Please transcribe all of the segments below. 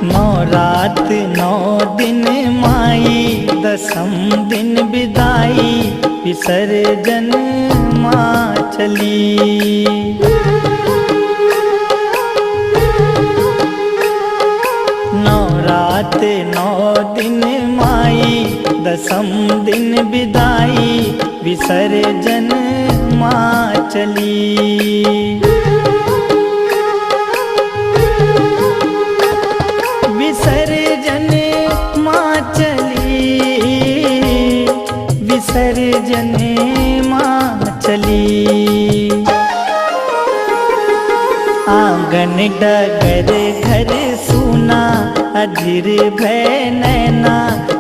नौ रात 9 दिन माई, दसम दिन विदाई, विसर्जन माँ चली। नौ रात 9 दिन माई, दसम दिन विदाई, विसर्जन माँ चली। विसर्जन माँ चली, विसर्जन माँ चली। आंगन डगर घर सूना, अधीर भय नैना,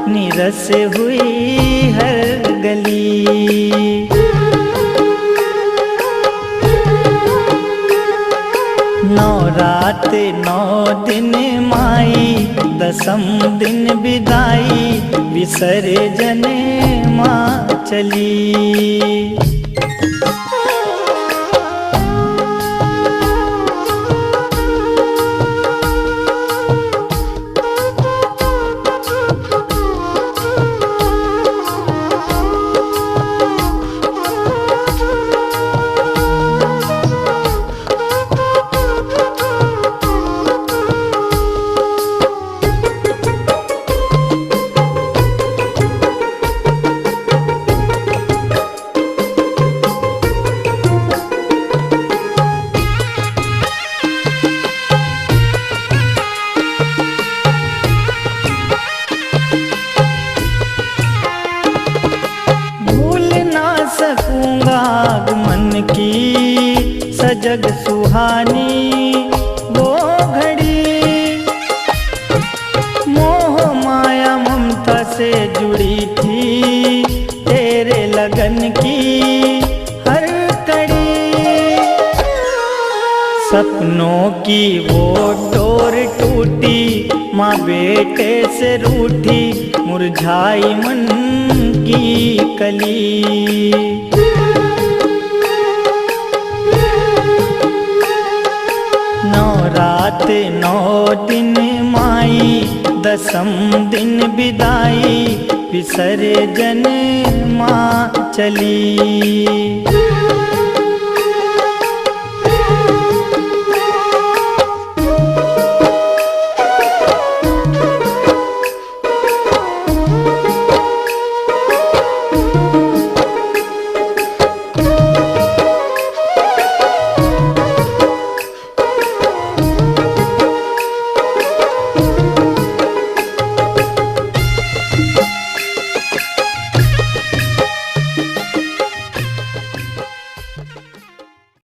निरस हुई हर गली। नौ रात 9 दिन माई, दसम दिन विदाई, विसर्जन माँ चली। सकूंगा आगमन की सजग सुहानी वो घड़ी, मोह माया ममता से जुड़ी थी, तेरे लगन की हर कड़ी। सपनों की वो डोर टूटी, माँ बेटे से रूठी, मुरझाई मन की कली। नौ रात 9 दिन माई, दसम दिन विदाई, विसर्जन माँ चली।